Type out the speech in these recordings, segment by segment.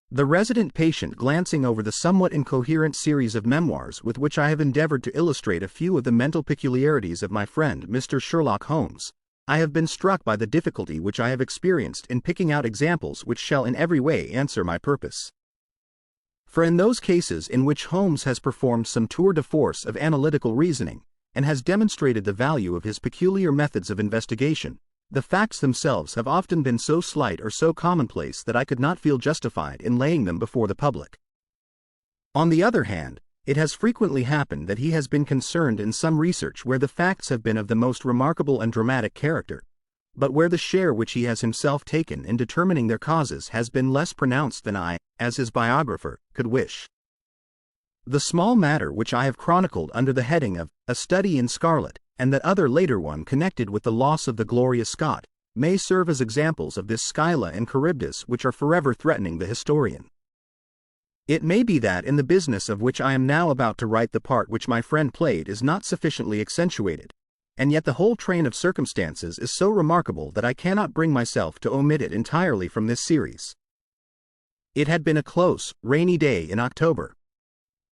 The resident patient glancing over the somewhat incoherent series of memoirs with which I have endeavored to illustrate a few of the mental peculiarities of my friend Mr. Sherlock Holmes, I have been struck by the difficulty which I have experienced in picking out examples which shall in every way answer my purpose. For in those cases in which Holmes has performed some tour de force of analytical reasoning, and has demonstrated the value of his peculiar methods of investigation, the facts themselves have often been so slight or so commonplace that I could not feel justified in laying them before the public. On the other hand, it has frequently happened that he has been concerned in some research where the facts have been of the most remarkable and dramatic character, but where the share which he has himself taken in determining their causes has been less pronounced than I, as his biographer, could wish. The small matter which I have chronicled under the heading of A Study in Scarlet, and that other later one connected with the loss of the glorious Scot, may serve as examples of this Scylla and Charybdis which are forever threatening the historian. It may be that in the business of which I am now about to write the part which my friend played is not sufficiently accentuated, and yet the whole train of circumstances is so remarkable that I cannot bring myself to omit it entirely from this series. It had been a close, rainy day in October.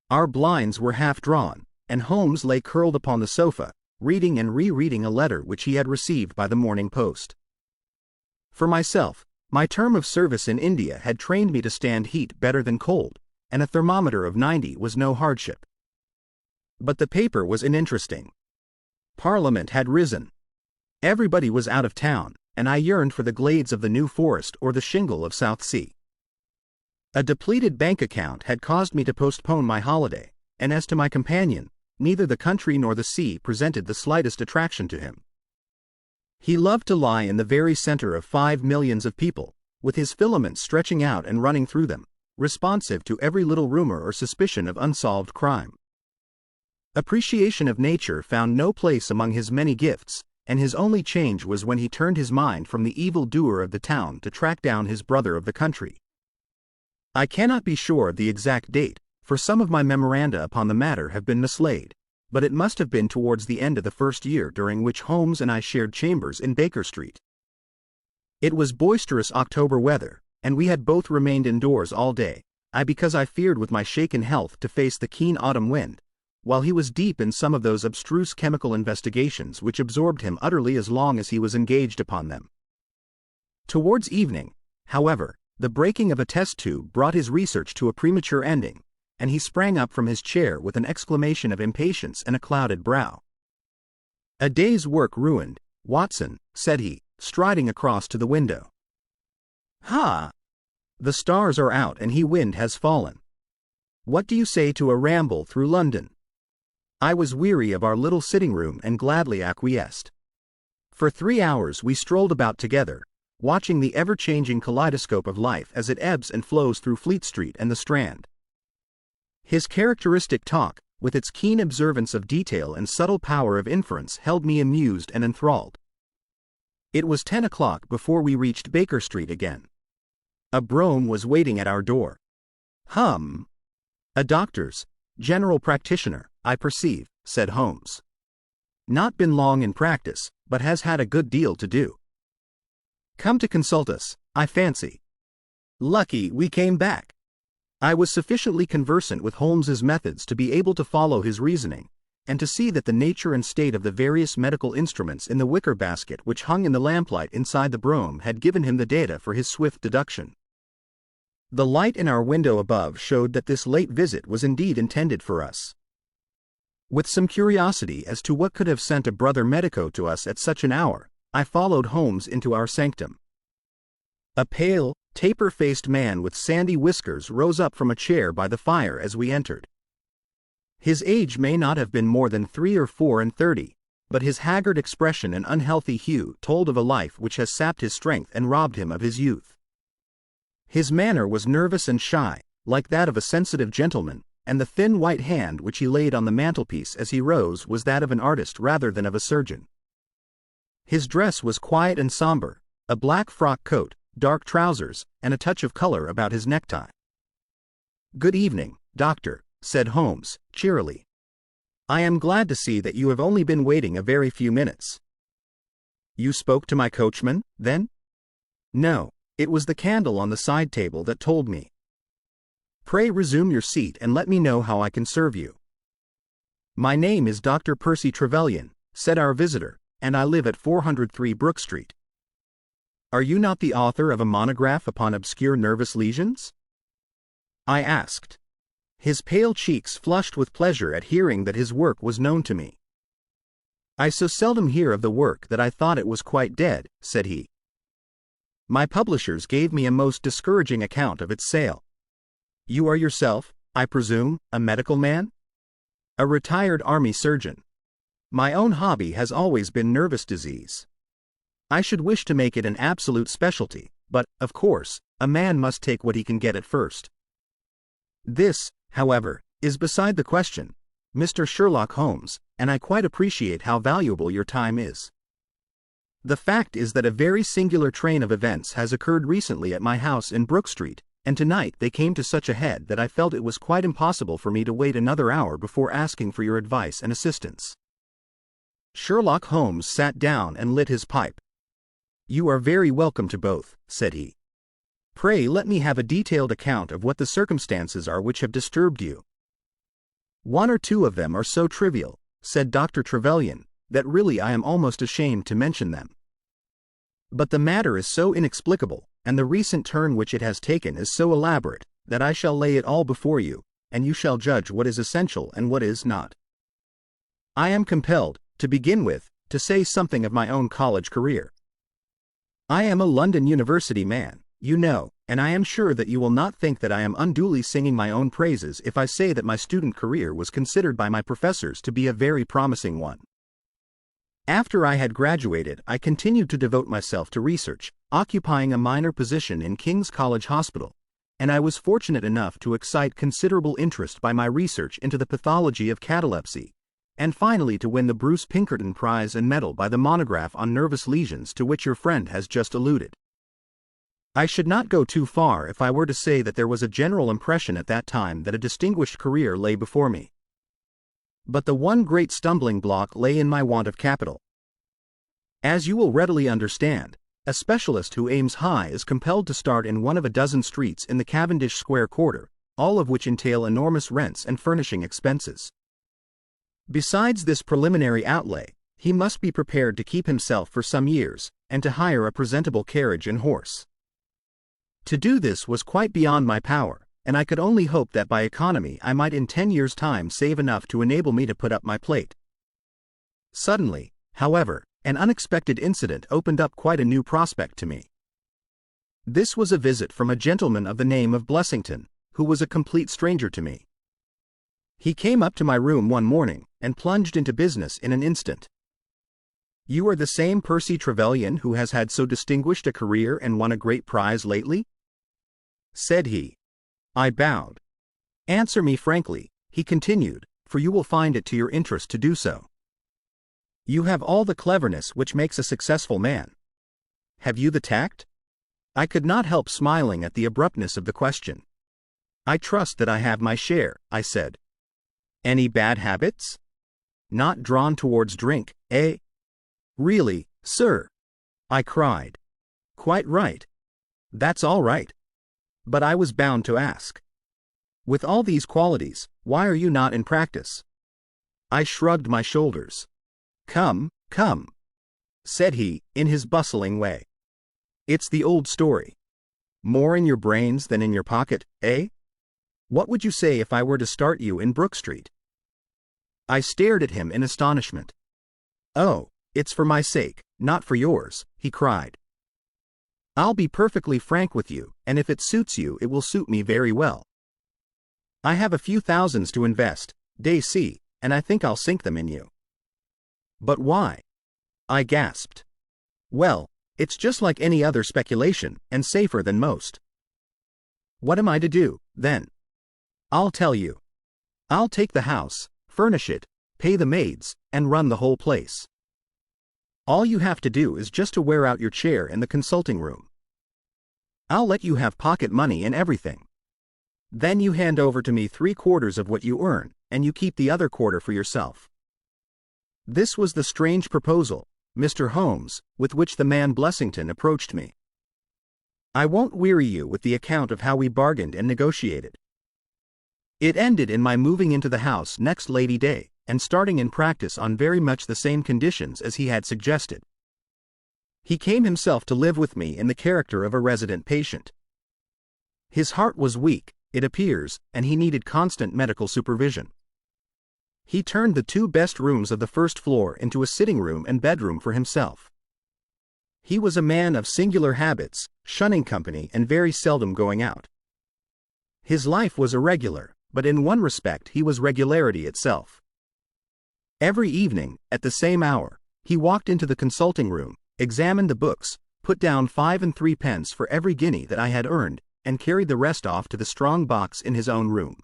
Our blinds were half drawn, and Holmes lay curled upon the sofa, reading and rereading a letter which he had received by the morning post. For myself, my term of service in India had trained me to stand heat better than cold, and a thermometer of 90 was no hardship. But the paper was uninteresting. Parliament had risen. Everybody was out of town, and I yearned for the glades of the New Forest or the shingle of South Sea. A depleted bank account had caused me to postpone my holiday, and as to my companion, neither the country nor the sea presented the slightest attraction to him. He loved to lie in the very center of 5 millions of people, with his filaments stretching out and running through them, responsive to every little rumor or suspicion of unsolved crime. Appreciation of nature found no place among his many gifts, and his only change was when he turned his mind from the evil doer of the town to track down his brother of the country. I cannot be sure of the exact date, for some of my memoranda upon the matter have been mislaid, but it must have been towards the end of the first year during which Holmes and I shared chambers in Baker Street. It was boisterous October weather, and we had both remained indoors all day, I because I feared with my shaken health to face the keen autumn wind, while he was deep in some of those abstruse chemical investigations which absorbed him utterly as long as he was engaged upon them. Towards evening, however, the breaking of a test tube brought his research to a premature ending, and he sprang up from his chair with an exclamation of impatience and a clouded brow. "A day's work ruined, Watson," said he, striding across to the window. "Ha! The stars are out and the wind has fallen. What do you say to a ramble through London?" I was weary of our little sitting room and gladly acquiesced. For 3 hours we strolled about together, watching the ever-changing kaleidoscope of life as it ebbs and flows through Fleet Street and the Strand. His characteristic talk, with its keen observance of detail and subtle power of inference, held me amused and enthralled. It was 10 o'clock before we reached Baker Street again. A brougham was waiting at our door. "Hum! A doctor's, general practitioner, I perceive," said Holmes. "Not been long in practice, but has had a good deal to do. Come to consult us, I fancy. Lucky we came back." I was sufficiently conversant with Holmes's methods to be able to follow his reasoning, and to see that the nature and state of the various medical instruments in the wicker basket which hung in the lamplight inside the brougham had given him the data for his swift deduction. The light in our window above showed that this late visit was indeed intended for us. With some curiosity as to what could have sent a brother medico to us at such an hour, I followed Holmes into our sanctum. A pale, taper-faced man with sandy whiskers rose up from a chair by the fire as we entered. His age may not have been more than 3 or 4 and 30, but his haggard expression and unhealthy hue told of a life which has sapped his strength and robbed him of his youth. His manner was nervous and shy, like that of a sensitive gentleman, and the thin white hand which he laid on the mantelpiece as he rose was that of an artist rather than of a surgeon. His dress was quiet and somber, a black frock coat, dark trousers, and a touch of color about his necktie. "Good evening, Doctor," said Holmes, cheerily. "I am glad to see that you have only been waiting a very few minutes." "You spoke to my coachman, then?" "No, it was the candle on the side table that told me. Pray resume your seat and let me know how I can serve you." "My name is Dr. Percy Trevelyan," said our visitor, "and I live at 403 Brook Street." "Are you not the author of a monograph upon obscure nervous lesions?" I asked. His pale cheeks flushed with pleasure at hearing that his work was known to me. "I so seldom hear of the work that I thought it was quite dead," said he. "My publishers gave me a most discouraging account of its sale." "You are yourself, I presume, a medical man?" "A retired army surgeon. My own hobby has always been nervous disease. I should wish to make it an absolute specialty, but, of course, a man must take what he can get at first. This, however, is beside the question, Mr. Sherlock Holmes, and I quite appreciate how valuable your time is. The fact is that a very singular train of events has occurred recently at my house in Brook Street, and tonight they came to such a head that I felt it was quite impossible for me to wait another hour before asking for your advice and assistance." Sherlock Holmes sat down and lit his pipe. "You are very welcome to both," said he. "Pray let me have a detailed account of what the circumstances are which have disturbed you." "One or two of them are so trivial," said Dr. Trevelyan, "that really I am almost ashamed to mention them. But the matter is so inexplicable, and the recent turn which it has taken is so elaborate, that I shall lay it all before you, and you shall judge what is essential and what is not. I am compelled, to begin with, to say something of my own college career. I am a London University man, you know, and I am sure that you will not think that I am unduly singing my own praises if I say that my student career was considered by my professors to be a very promising one. After I had graduated, I continued to devote myself to research, occupying a minor position in King's College Hospital, and I was fortunate enough to excite considerable interest by my research into the pathology of catalepsy, and finally to win the Bruce Pinkerton Prize and Medal by the monograph on nervous lesions to which your friend has just alluded. I should not go too far if I were to say that there was a general impression at that time that a distinguished career lay before me. But the one great stumbling block lay in my want of capital. As you will readily understand, a specialist who aims high is compelled to start in one of a dozen streets in the Cavendish Square quarter, all of which entail enormous rents and furnishing expenses. Besides this preliminary outlay, he must be prepared to keep himself for some years, and to hire a presentable carriage and horse. To do this was quite beyond my power, and I could only hope that by economy I might in 10 years' time save enough to enable me to put up my plate. Suddenly, however, an unexpected incident opened up quite a new prospect to me. This was a visit from a gentleman of the name of Blessington, who was a complete stranger to me. He came up to my room one morning, and plunged into business in an instant. "You are the same Percy Trevelyan who has had so distinguished a career and won a great prize lately?" said he. I bowed. "Answer me frankly," he continued, "for you will find it to your interest to do so. You have all the cleverness which makes a successful man. Have you the tact?" I could not help smiling at the abruptness of the question. "I trust that I have my share," I said. "Any bad habits? Not drawn towards drink, eh?" "Really, sir," I cried. "Quite right. That's all right. But I was bound to ask. With all these qualities, why are you not in practice?" I shrugged my shoulders. "Come, come," said he, in his bustling way. "It's the old story. More in your brains than in your pocket, eh? What would you say if I were to start you in Brook Street?" I stared at him in astonishment. "Oh, it's for my sake, not for yours," he cried. "I'll be perfectly frank with you, and if it suits you it will suit me very well. I have a few thousands to invest, Daisy, and I think I'll sink them in you." "But why?" I gasped. "Well, it's just like any other speculation, and safer than most." "What am I to do, then?" "I'll tell you. I'll take the house, furnish it, pay the maids, and run the whole place. All you have to do is just to wear out your chair in the consulting room. I'll let you have pocket money and everything. Then you hand over to me 3/4 of what you earn, and you keep the other quarter for yourself." This was the strange proposal, Mr. Holmes, with which the man Blessington approached me. I won't weary you with the account of how we bargained and negotiated. It ended in my moving into the house next Lady Day, and starting in practice on very much the same conditions as he had suggested. He came himself to live with me in the character of a resident patient. His heart was weak, it appears, and he needed constant medical supervision. He turned the 2 best rooms of the first floor into a sitting room and bedroom for himself. He was a man of singular habits, shunning company and very seldom going out. His life was irregular, but in one respect he was regularity itself. Every evening, at the same hour, he walked into the consulting room, examined the books, put down 5 and 3 pence for every guinea that I had earned, and carried the rest off to the strong box in his own room.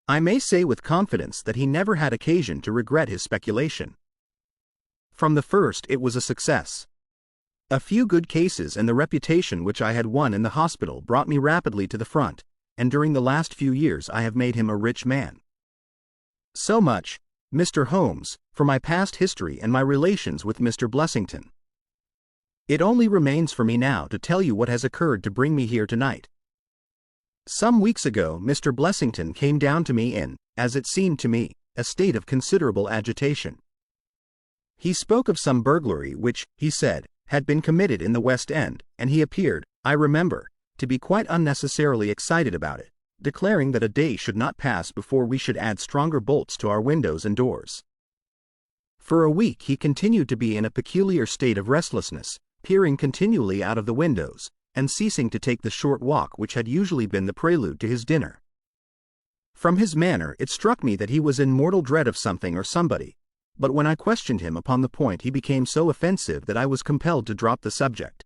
I may say with confidence that he never had occasion to regret his speculation. From the first it was a success. A few good cases and the reputation which I had won in the hospital brought me rapidly to the front, and during the last few years I have made him a rich man. So much, Mr. Holmes, for my past history and my relations with Mr. Blessington. It only remains for me now to tell you what has occurred to bring me here tonight. Some weeks ago Mr. Blessington came down to me in, as it seemed to me, a state of considerable agitation. He spoke of some burglary which, he said, had been committed in the West End, and he appeared, I remember, to be quite unnecessarily excited about it, declaring that a day should not pass before we should add stronger bolts to our windows and doors. For a week he continued to be in a peculiar state of restlessness, peering continually out of the windows, and ceasing to take the short walk which had usually been the prelude to his dinner. From his manner it struck me that he was in mortal dread of something or somebody, but when I questioned him upon the point he became so offensive that I was compelled to drop the subject.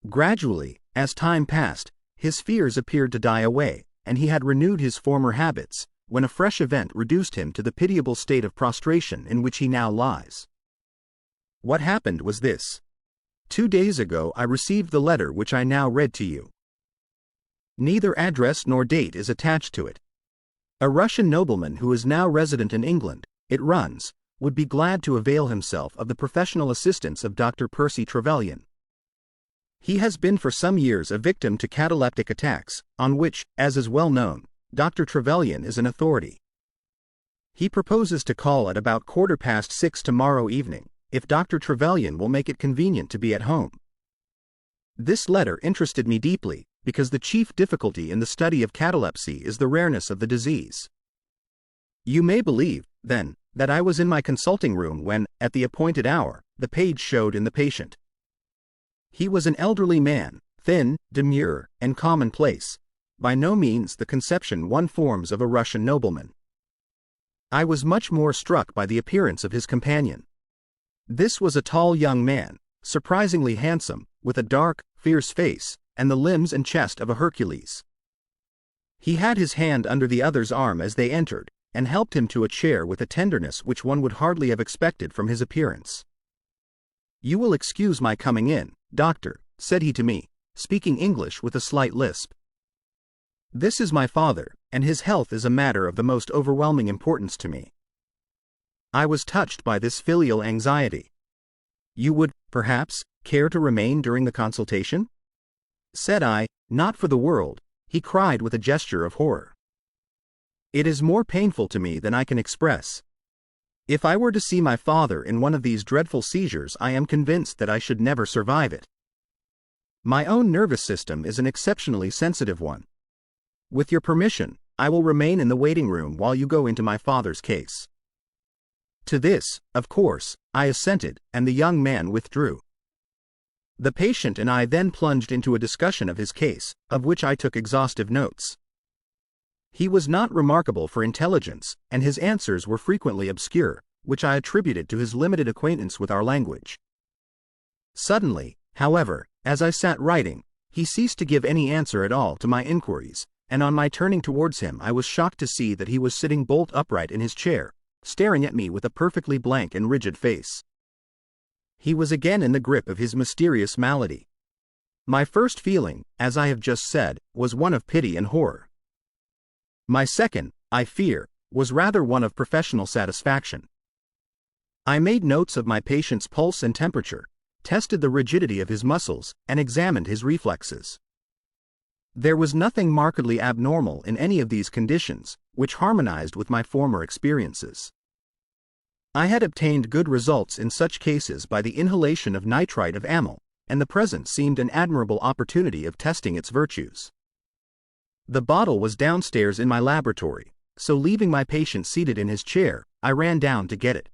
Gradually, as time passed, his fears appeared to die away, and he had renewed his former habits, when a fresh event reduced him to the pitiable state of prostration in which he now lies. What happened was this. 2 days ago I received the letter which I now read to you. Neither address nor date is attached to it. A Russian nobleman who is now resident in England, it runs, would be glad to avail himself of the professional assistance of Dr. Percy Trevelyan. He has been for some years a victim to cataleptic attacks, on which, as is well known, Dr. Trevelyan is an authority. He proposes to call at about 6:15 tomorrow evening, if Dr. Trevelyan will make it convenient to be at home. This letter interested me deeply, because the chief difficulty in the study of catalepsy is the rareness of the disease. You may believe, then, that I was in my consulting room when, at the appointed hour, the page showed in the patient. He was an elderly man, thin, demure, and commonplace, by no means the conception one forms of a Russian nobleman. I was much more struck by the appearance of his companion. This was a tall young man, surprisingly handsome, with a dark, fierce face, and the limbs and chest of a Hercules. He had his hand under the other's arm as they entered, and helped him to a chair with a tenderness which one would hardly have expected from his appearance. "You will excuse my coming in, doctor," said he to me, speaking English with a slight lisp. "This is my father, and his health is a matter of the most overwhelming importance to me." I was touched by this filial anxiety. "You would, perhaps, care to remain during the consultation?" said I. "Not for the world," he cried with a gesture of horror. "It is more painful to me than I can express. If I were to see my father in one of these dreadful seizures, I am convinced that I should never survive it. My own nervous system is an exceptionally sensitive one. With your permission, I will remain in the waiting room while you go into my father's case." To this, of course, I assented, and the young man withdrew. The patient and I then plunged into a discussion of his case, of which I took exhaustive notes. He was not remarkable for intelligence, and his answers were frequently obscure, which I attributed to his limited acquaintance with our language. Suddenly, however, as I sat writing, he ceased to give any answer at all to my inquiries, and on my turning towards him I was shocked to see that he was sitting bolt upright in his chair, staring at me with a perfectly blank and rigid face. He was again in the grip of his mysterious malady. My first feeling, as I have just said, was one of pity and horror. My second, I fear, was rather one of professional satisfaction. I made notes of my patient's pulse and temperature, tested the rigidity of his muscles, and examined his reflexes. There was nothing markedly abnormal in any of these conditions, which harmonized with my former experiences. I had obtained good results in such cases by the inhalation of nitrite of amyl, and the present seemed an admirable opportunity of testing its virtues. The bottle was downstairs in my laboratory, so leaving my patient seated in his chair, I ran down to get it.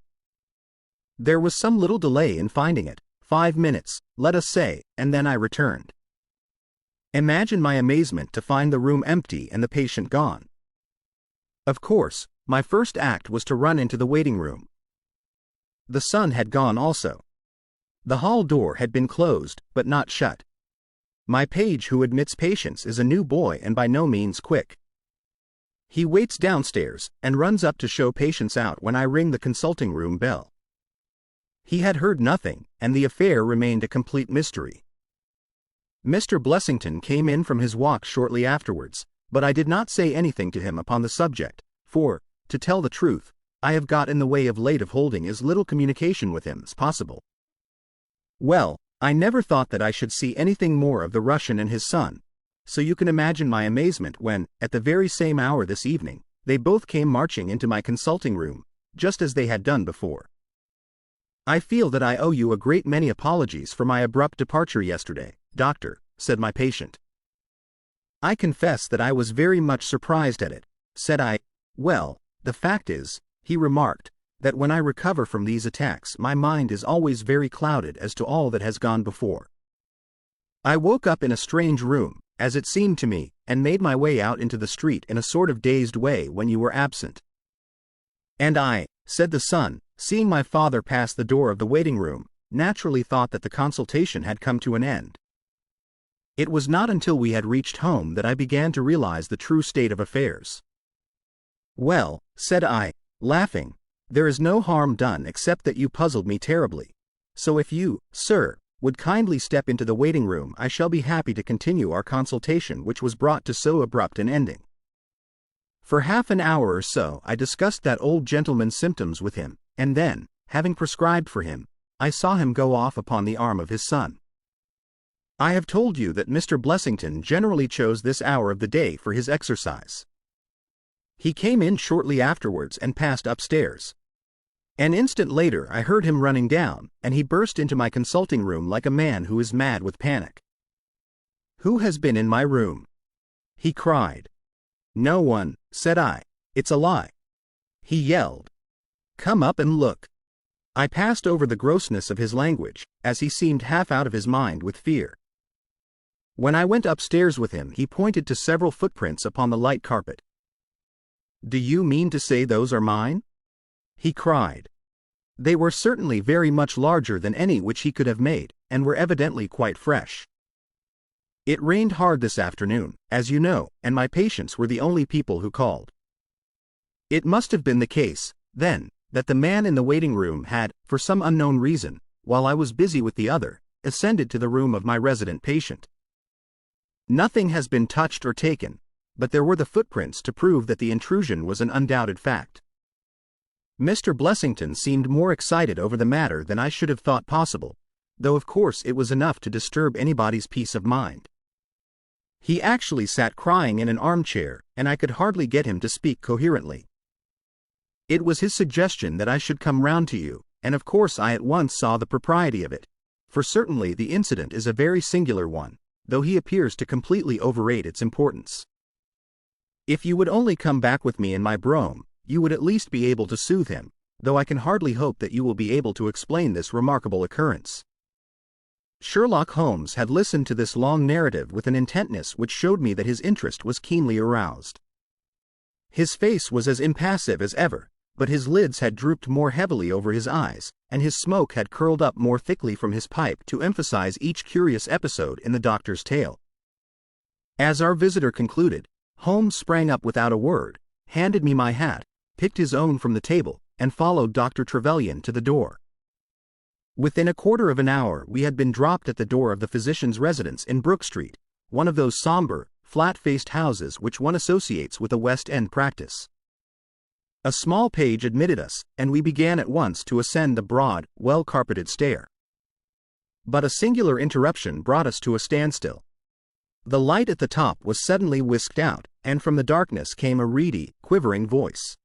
There was some little delay in finding it, 5 minutes, let us say, and then I returned. Imagine my amazement to find the room empty and the patient gone. Of course, my first act was to run into the waiting room. The son had gone also. The hall door had been closed, but not shut. My page who admits patients is a new boy and by no means quick. He waits downstairs and runs up to show patients out when I ring the consulting room bell. He had heard nothing, and the affair remained a complete mystery. Mr. Blessington came in from his walk shortly afterwards, but I did not say anything to him upon the subject, for, to tell the truth, I have got in the way of late of holding as little communication with him as possible. Well, I never thought that I should see anything more of the Russian and his son, so you can imagine my amazement when, at the very same hour this evening, they both came marching into my consulting room, just as they had done before. I feel that I owe you a great many apologies for my abrupt departure yesterday, doctor, said my patient. I confess that I was very much surprised at it, said I. Well, the fact is, he remarked, that when I recover from these attacks my mind is always very clouded as to all that has gone before. I woke up in a strange room, as it seemed to me, and made my way out into the street in a sort of dazed way when you were absent. And I, said the son, seeing my father pass the door of the waiting room, naturally thought that the consultation had come to an end. It was not until we had reached home that I began to realize the true state of affairs. Well, said I, laughing, there is no harm done except that you puzzled me terribly. So if you, sir, would kindly step into the waiting room, I shall be happy to continue our consultation which was brought to so abrupt an ending. For half an hour or so I discussed that old gentleman's symptoms with him, and then, having prescribed for him, I saw him go off upon the arm of his son. I have told you that Mr. Blessington generally chose this hour of the day for his exercise. He came in shortly afterwards and passed upstairs. An instant later I heard him running down, and he burst into my consulting room like a man who is mad with panic. "Who has been in my room?" he cried. "No one," said I. "It's a lie," he yelled. "Come up and look." I passed over the grossness of his language, as he seemed half out of his mind with fear. When I went upstairs with him he pointed to several footprints upon the light carpet. "Do you mean to say those are mine?" he cried. They were certainly very much larger than any which he could have made, and were evidently quite fresh. It rained hard this afternoon, as you know, and my patients were the only people who called. It must have been the case, then, that the man in the waiting room had, for some unknown reason, while I was busy with the other, ascended to the room of my resident patient. Nothing has been touched or taken, but there were the footprints to prove that the intrusion was an undoubted fact. Mr. Blessington seemed more excited over the matter than I should have thought possible, though of course it was enough to disturb anybody's peace of mind. He actually sat crying in an armchair, and I could hardly get him to speak coherently. It was his suggestion that I should come round to you, and of course I at once saw the propriety of it, for certainly the incident is a very singular one, though he appears to completely overrate its importance. If you would only come back with me in my brougham, you would at least be able to soothe him, though I can hardly hope that you will be able to explain this remarkable occurrence. Sherlock Holmes had listened to this long narrative with an intentness which showed me that his interest was keenly aroused. His face was as impassive as ever, but his lids had drooped more heavily over his eyes, and his smoke had curled up more thickly from his pipe to emphasize each curious episode in the doctor's tale. As our visitor concluded, Holmes sprang up without a word, handed me my hat, picked his own from the table, and followed Dr. Trevelyan to the door. Within a quarter of an hour we had been dropped at the door of the physician's residence in Brook Street, one of those somber, flat-faced houses which one associates with a West End practice. A small page admitted us, and we began at once to ascend the broad, well-carpeted stair. But a singular interruption brought us to a standstill. The light at the top was suddenly whisked out, and from the darkness came a reedy, quivering voice.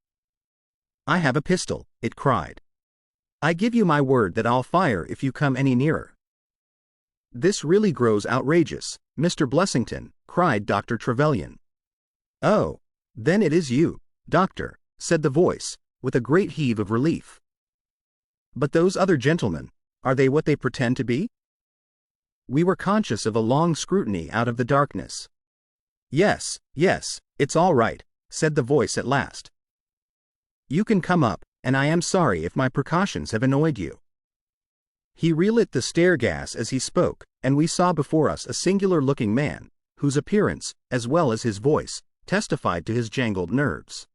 "I have a pistol," it cried. "I give you my word that I'll fire if you come any nearer." "This really grows outrageous, Mr. Blessington," cried Dr. Trevelyan. "Oh, then it is you, Doctor," said the voice, with a great heave of relief. "But those other gentlemen, are they what they pretend to be?" We were conscious of a long scrutiny out of the darkness. Yes, it's all right," said the voice at last. "You can come up, and I am sorry if my precautions have annoyed you." He relit the stair-gas as he spoke, and we saw before us a singular-looking man, whose appearance, as well as his voice, testified to his jangled nerves.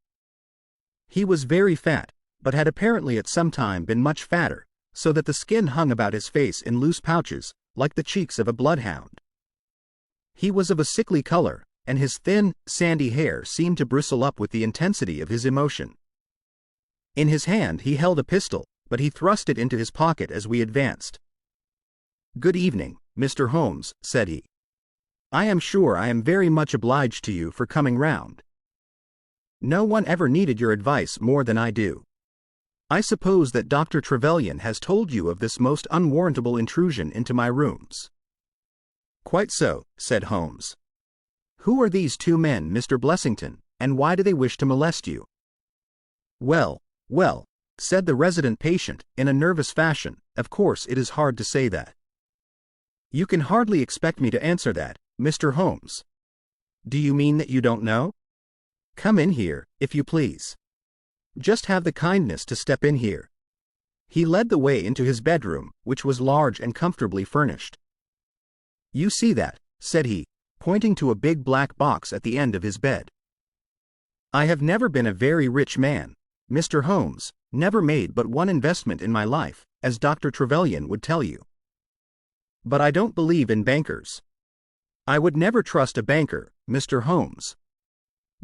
He was very fat, but had apparently at some time been much fatter, so that the skin hung about his face in loose pouches, like the cheeks of a bloodhound. He was of a sickly color, and his thin, sandy hair seemed to bristle up with the intensity of his emotion. In his hand he held a pistol, but he thrust it into his pocket as we advanced. "Good evening, Mr. Holmes," said he. "I am sure I am very much obliged to you for coming round. No one ever needed your advice more than I do. I suppose that Dr. Trevelyan has told you of this most unwarrantable intrusion into my rooms." "Quite so," said Holmes. "Who are these two men, Mr. Blessington, and why do they wish to molest you?" Well, said the resident patient, in a nervous fashion, "of course it is hard to say that." "You can hardly expect me to answer that, Mr. Holmes. Do you mean that you don't know? Come in here, if you please. Just have the kindness to step in here." He led the way into his bedroom, which was large and comfortably furnished. "You see that," said he, pointing to a big black box at the end of his bed. "I have never been a very rich man, Mr. Holmes, never made but one investment in my life, as Dr. Trevelyan would tell you. But I don't believe in bankers. I would never trust a banker, Mr. Holmes.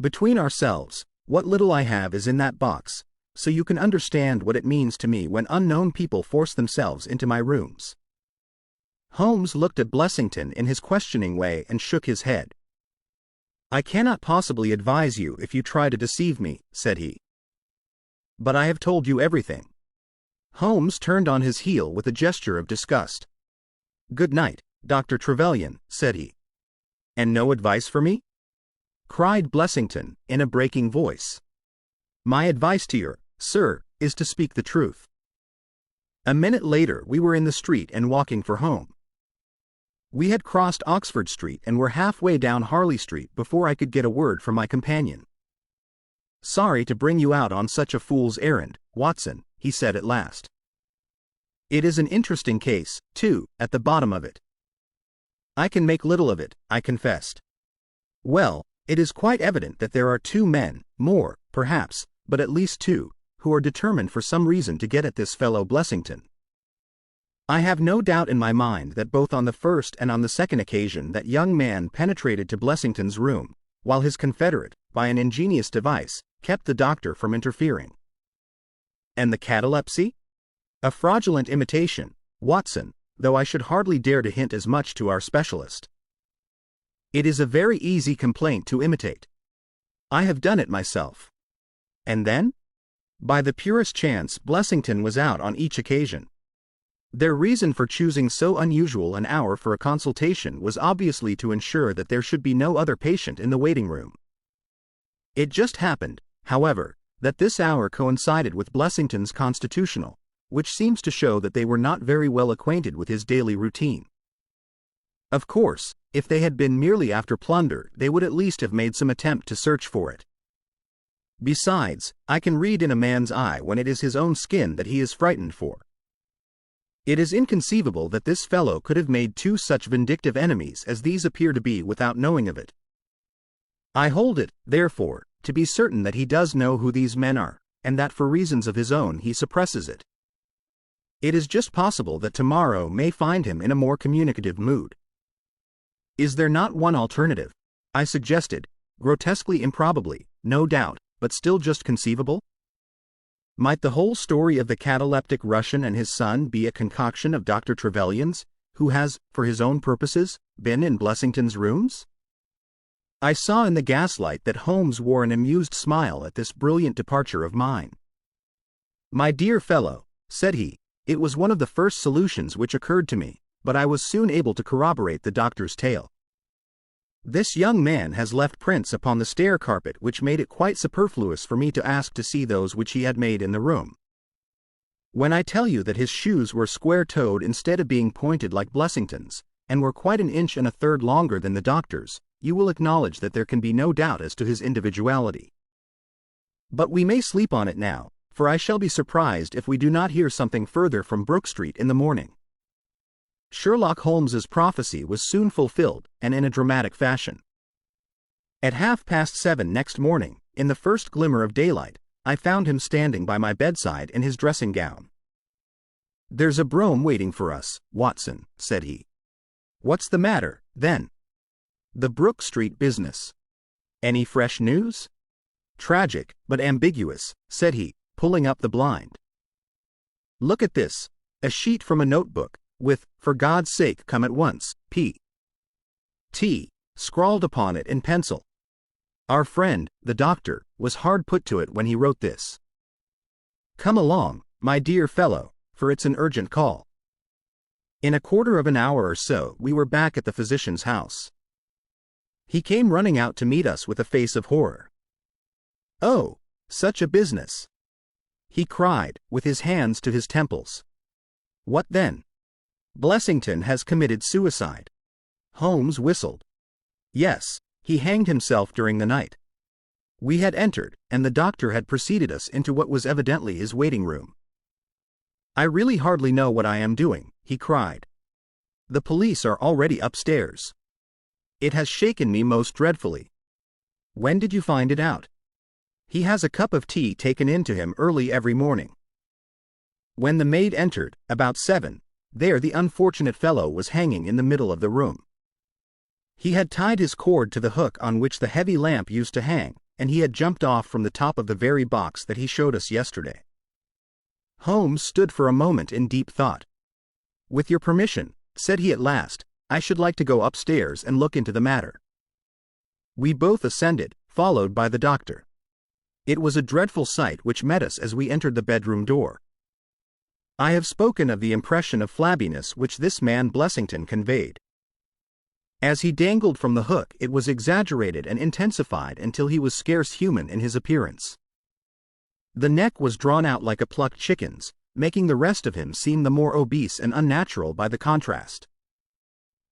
Between ourselves, what little I have is in that box, so you can understand what it means to me when unknown people force themselves into my rooms." Holmes looked at Blessington in his questioning way and shook his head. "I cannot possibly advise you if you try to deceive me," said he. "But I have told you everything." Holmes turned on his heel with a gesture of disgust. "Good night, Dr. Trevelyan," said he. "And no advice for me?" cried Blessington, in a breaking voice. "My advice to you, sir, is to speak the truth." A minute later we were in the street and walking for home. We had crossed Oxford Street and were halfway down Harley Street before I could get a word from my companion. "Sorry to bring you out on such a fool's errand, Watson," he said at last. "It is an interesting case, too, at the bottom of it." "I can make little of it," I confessed. "Well, it is quite evident that there are two men, more, perhaps, but at least two, who are determined for some reason to get at this fellow Blessington. I have no doubt in my mind that both on the first and on the second occasion that young man penetrated to Blessington's room, while his confederate, by an ingenious device, kept the doctor from interfering." "And the catalepsy?" "A fraudulent imitation, Watson, though I should hardly dare to hint as much to our specialist. It is a very easy complaint to imitate. I have done it myself." "And then?" "By the purest chance Blessington was out on each occasion. Their reason for choosing so unusual an hour for a consultation was obviously to ensure that there should be no other patient in the waiting room. It just happened, however, that this hour coincided with Blessington's constitutional, which seems to show that they were not very well acquainted with his daily routine. Of course, if they had been merely after plunder, they would at least have made some attempt to search for it. Besides, I can read in a man's eye when it is his own skin that he is frightened for. It is inconceivable that this fellow could have made two such vindictive enemies as these appear to be without knowing of it. I hold it, therefore, to be certain that he does know who these men are, and that for reasons of his own he suppresses it. It is just possible that tomorrow may find him in a more communicative mood." "Is there not one alternative?" I suggested, grotesquely improbably, no doubt, but still just conceivable. Might the whole story of the cataleptic Russian and his son be a concoction of Dr. Trevelyan's, who has, for his own purposes, been in Blessington's rooms?" I saw in the gaslight that Holmes wore an amused smile at this brilliant departure of mine. "My dear fellow," said he, "it was one of the first solutions which occurred to me, but I was soon able to corroborate the doctor's tale. This young man has left prints upon the stair carpet which made it quite superfluous for me to ask to see those which he had made in the room. When I tell you that his shoes were square-toed instead of being pointed like Blessington's, and were quite 1.33 inches longer than the doctor's, you will acknowledge that there can be no doubt as to his individuality. But we may sleep on it now, for I shall be surprised if we do not hear something further from Brook Street in the morning." Sherlock Holmes's prophecy was soon fulfilled, and in a dramatic fashion. At 7:30 next morning, in the first glimmer of daylight, I found him standing by my bedside in his dressing gown. "There's a brougham waiting for us, Watson," said he. "What's the matter, then?" "The Brook Street business." "Any fresh news?" "Tragic, but ambiguous," said he, pulling up the blind. "Look at this, a sheet from a notebook, with, 'For God's sake come at once, P.T.' scrawled upon it in pencil. Our friend, the doctor, was hard put to it when he wrote this. Come along, my dear fellow, for it's an urgent call." In a quarter of an hour or so we were back at the physician's house. He came running out to meet us with a face of horror. "Oh, such a business!" he cried, with his hands to his temples. "What then?" "Blessington has committed suicide." Holmes whistled. "Yes, he hanged himself during the night." We had entered, and the doctor had preceded us into what was evidently his waiting room. "I really hardly know what I am doing," he cried. "The police are already upstairs. It has shaken me most dreadfully." "When did you find it out?" "He has a cup of tea taken in to him early every morning." When the maid entered, about 7, there the unfortunate fellow was hanging in the middle of the room. He had tied his cord to the hook on which the heavy lamp used to hang, and he had jumped off from the top of the very box that he showed us yesterday. Holmes stood for a moment in deep thought. "With your permission," said he at last, "I should like to go upstairs and look into the matter." We both ascended, followed by the doctor. It was a dreadful sight which met us as we entered the bedroom door. I have spoken of the impression of flabbiness which this man Blessington conveyed. As he dangled from the hook, it was exaggerated and intensified until he was scarce human in his appearance. The neck was drawn out like a plucked chicken's, making the rest of him seem the more obese and unnatural by the contrast.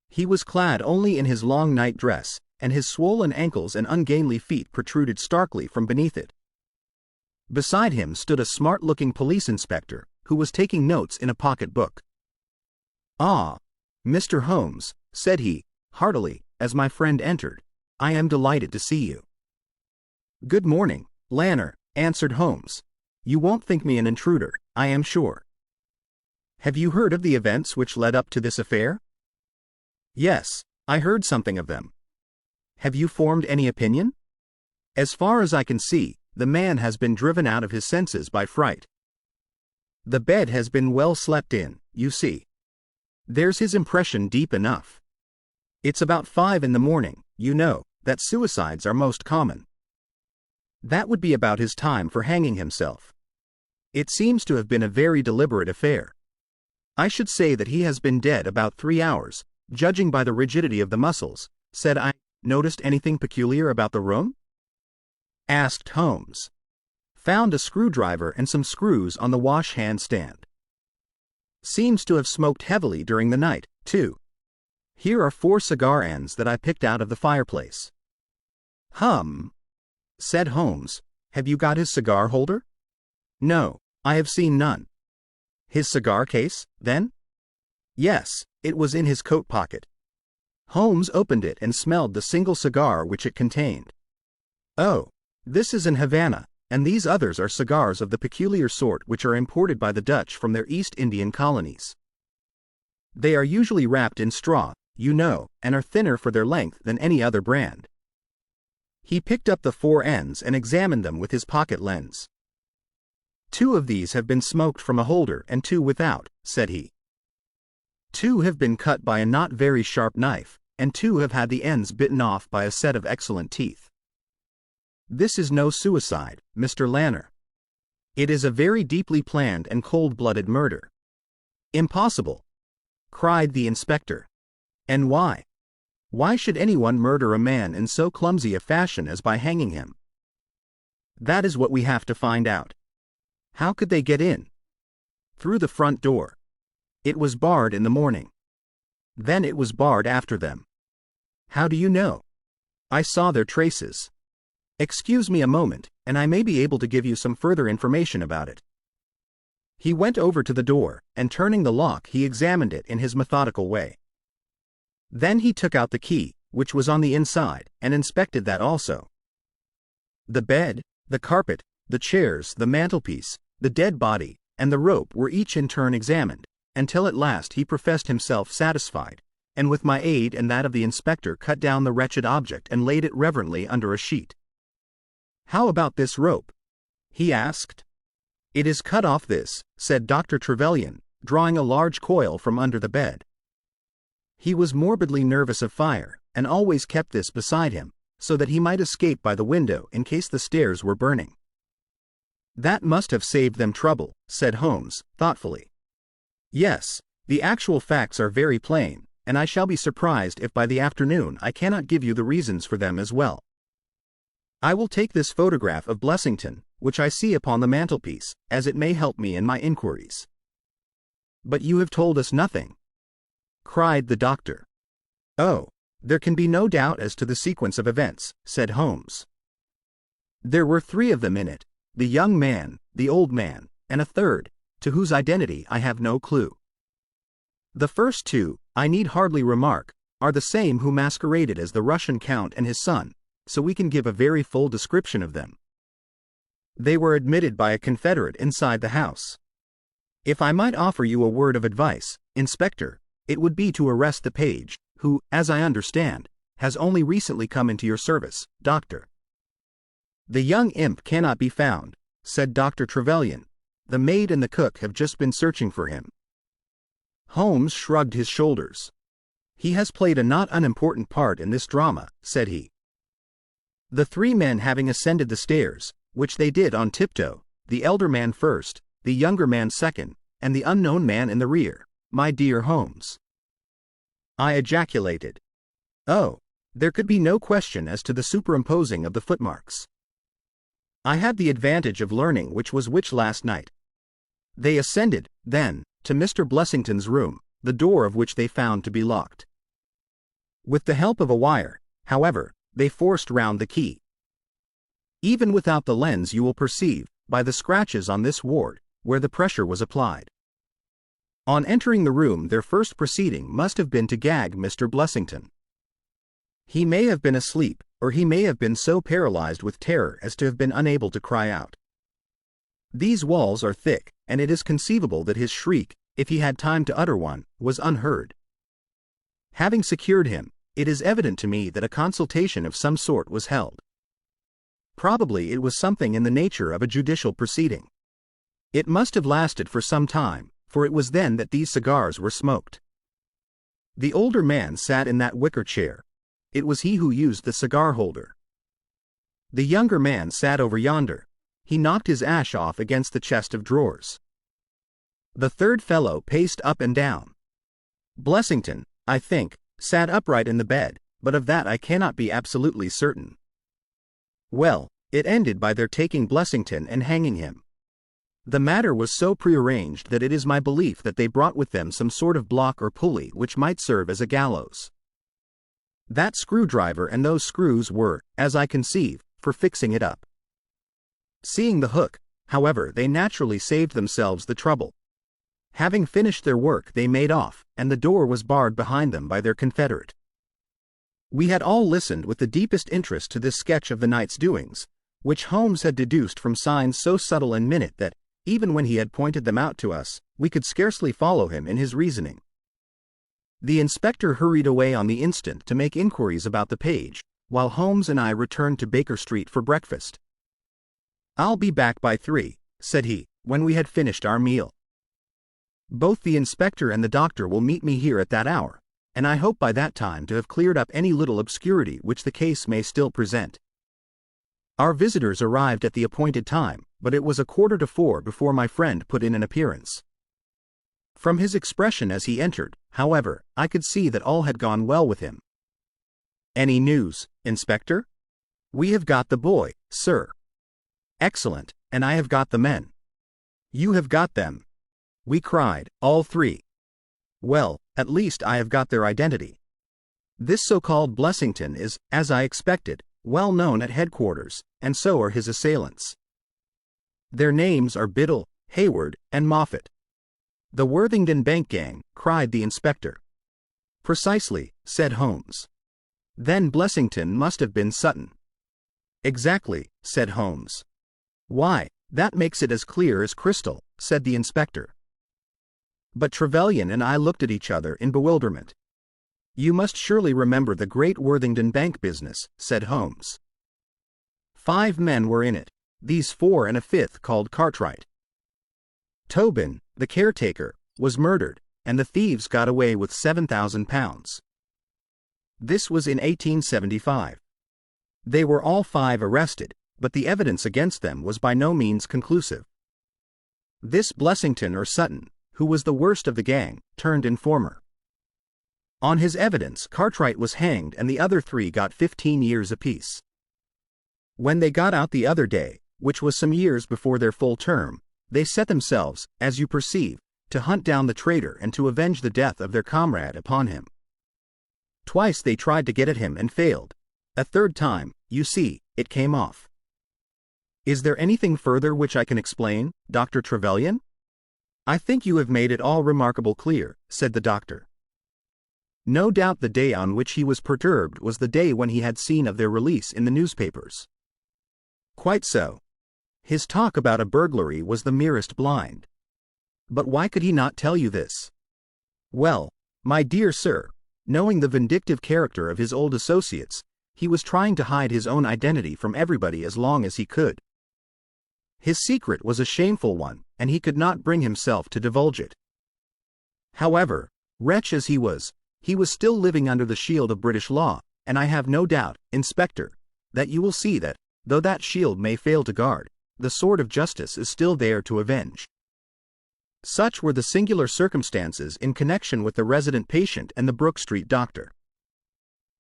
He was clad only in his long night dress, and his swollen ankles and ungainly feet protruded starkly from beneath it. Beside him stood a smart-looking police inspector, who was taking notes in a pocket-book. "Ah, Mr. Holmes," said he, heartily, as my friend entered, "I am delighted to see you." "Good morning, Lanner," answered Holmes. "You won't think me an intruder, I am sure. Have you heard of the events which led up to this affair?" "Yes, I heard something of them." "Have you formed any opinion?" "As far as I can see, the man has been driven out of his senses by fright. The bed has been well slept in, you see. There's his impression deep enough. It's about 5 in the morning, you know, that suicides are most common. That would be about his time for hanging himself. It seems to have been a very deliberate affair. I should say that he has been dead about 3 hours, judging by the rigidity of the muscles." Said I. "Noticed anything peculiar about the room?" asked Holmes. "Found a screwdriver and some screws on the wash-hand stand. Seems to have smoked heavily during the night, too. Here are 4 cigar ends that I picked out of the fireplace." "Hum," said Holmes. "Have you got his cigar holder?" "No, I have seen none." "His cigar case, then?" "Yes, it was in his coat pocket." Holmes opened it and smelled the single cigar which it contained. "Oh, this is an Havana, and these others are cigars of the peculiar sort which are imported by the Dutch from their East Indian colonies. They are usually wrapped in straw, you know, and are thinner for their length than any other brand." He picked up the 4 ends and examined them with his pocket lens. "2 of these have been smoked from a holder and 2 without," said he. 2 have been cut by a not very sharp knife, and 2 have had the ends bitten off by a set of excellent teeth. This is no suicide, Mr. Lanner. It is a very deeply planned and cold-blooded murder. Impossible! Cried the inspector. And why? Why should anyone murder a man in so clumsy a fashion as by hanging him? That is what we have to find out. How could they get in? Through the front door. It was barred in the morning. Then it was barred after them. How do you know? I saw their traces. Excuse me a moment, and I may be able to give you some further information about it. He went over to the door, and turning the lock he examined it in his methodical way. Then he took out the key, which was on the inside, and inspected that also. The bed, the carpet, the chairs, the mantelpiece, the dead body, and the rope were each in turn examined, until at last he professed himself satisfied, and with my aid and that of the inspector cut down the wretched object and laid it reverently under a sheet. "How about this rope?" he asked. "It is cut off this," said Dr. Trevelyan, drawing a large coil from under the bed. He was morbidly nervous of fire, and always kept this beside him, so that he might escape by the window in case the stairs were burning. "That must have saved them trouble," said Holmes, thoughtfully. "Yes, the actual facts are very plain, and I shall be surprised if by the afternoon I cannot give you the reasons for them as well. I will take this photograph of Blessington, which I see upon the mantelpiece, as it may help me in my inquiries." "But you have told us nothing," cried the doctor. "Oh, there can be no doubt as to the sequence of events," said Holmes. "There were 3 of them in it, the young man, the old man, and a third, to whose identity I have no clue. The first 2, I need hardly remark, are the same who masqueraded as the Russian count and his son, so we can give a very full description of them. They were admitted by a confederate inside the house. If I might offer you a word of advice, Inspector, it would be to arrest the page, who, as I understand, has only recently come into your service, Doctor." "The young imp cannot be found," said Dr. Trevelyan. "The maid and the cook have just been searching for him." Holmes shrugged his shoulders. "He has played a not unimportant part in this drama," said he. "The 3 men having ascended the stairs, which they did on tiptoe, the elder man first, the younger man second, and the unknown man in the rear, my dear Holmes." I ejaculated. "Oh, there could be no question as to the superimposing of the footmarks. I had the advantage of learning which was which last night. They ascended, then, to Mr. Blessington's room, the door of which they found to be locked. With the help of a wire, however, they forced round the key. Even without the lens you will perceive, by the scratches on this ward, where the pressure was applied. On entering the room their first proceeding must have been to gag Mr. Blessington. He may have been asleep, or he may have been so paralyzed with terror as to have been unable to cry out. These walls are thick, and it is conceivable that his shriek, if he had time to utter one, was unheard. Having secured him, it is evident to me that a consultation of some sort was held. Probably it was something in the nature of a judicial proceeding. It must have lasted for some time, for it was then that these cigars were smoked. The older man sat in that wicker chair. It was he who used the cigar holder. The younger man sat over yonder. He knocked his ash off against the chest of drawers. The third fellow paced up and down. Blessington, I think, sat upright in the bed, but of that I cannot be absolutely certain. Well, it ended by their taking Blessington and hanging him. The matter was so prearranged that it is my belief that they brought with them some sort of block or pulley which might serve as a gallows. That screwdriver and those screws were, as I conceive, for fixing it up. Seeing the hook, however, they naturally saved themselves the trouble. Having finished their work they made off, and the door was barred behind them by their confederate. We had all listened with the deepest interest to this sketch of the night's doings, which Holmes had deduced from signs so subtle and minute that, even when he had pointed them out to us, we could scarcely follow him in his reasoning. The inspector hurried away on the instant to make inquiries about the page, while Holmes and I returned to Baker Street for breakfast. "I'll be back by 3, said he, when we had finished our meal. Both the inspector and the doctor will meet me here at that hour, and I hope by that time to have cleared up any little obscurity which the case may still present." Our visitors arrived at the appointed time, but it was 3:15 before my friend put in an appearance. From his expression as he entered, however, I could see that all had gone well with him. "Any news, Inspector?" "We have got the boy, sir." "Excellent, and I have got the men." "You have got them," we cried, all three. "Well, at least I have got their identity. This so-called Blessington is, as I expected, well known at headquarters, and so are his assailants. Their names are Biddle, Hayward, and Moffat." "The Worthington Bank gang," cried the inspector. "Precisely," said Holmes. "Then Blessington must have been Sutton." "Exactly," said Holmes. "Why, that makes it as clear as crystal," said the inspector. But Trevelyan and I looked at each other in bewilderment. "You must surely remember the great Worthington Bank business," said Holmes. 5 men were in it, these 4 and a fifth called Cartwright. Tobin, the caretaker, was murdered, and the thieves got away with £7,000. This was in 1875. They were all 5 arrested, but the evidence against them was by no means conclusive. This Blessington or Sutton, who was the worst of the gang, turned informer. On his evidence, Cartwright was hanged and the other 3 got 15 years apiece. When they got out the other day, which was some years before their full term, they set themselves, as you perceive, to hunt down the traitor and to avenge the death of their comrade upon him. Twice they tried to get at him and failed. A third time, you see, it came off. Is there anything further which I can explain, Dr. Trevelyan? "I think you have made it all remarkable clear," said the doctor. No doubt the day on which he was perturbed was the day when he had seen of their release in the newspapers. Quite so. His talk about a burglary was the merest blind. But why could he not tell you this? Well, my dear sir, knowing the vindictive character of his old associates, he was trying to hide his own identity from everybody as long as he could. His secret was a shameful one, and he could not bring himself to divulge it. However, wretch as he was still living under the shield of British law, and I have no doubt, Inspector, that you will see that, though that shield may fail to guard, the sword of justice is still there to avenge. Such were the singular circumstances in connection with the resident patient and the Brook Street doctor.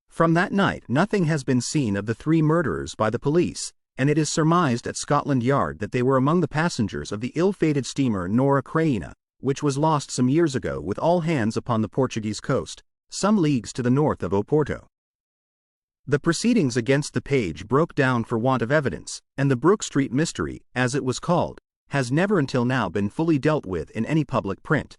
From that night nothing has been seen of the 3 murderers by the police, and it is surmised at Scotland Yard that they were among the passengers of the ill-fated steamer Nora Creina, which was lost some years ago with all hands upon the Portuguese coast, some leagues to the north of Oporto. The proceedings against the page broke down for want of evidence, and the Brook Street mystery, as it was called, has never until now been fully dealt with in any public print.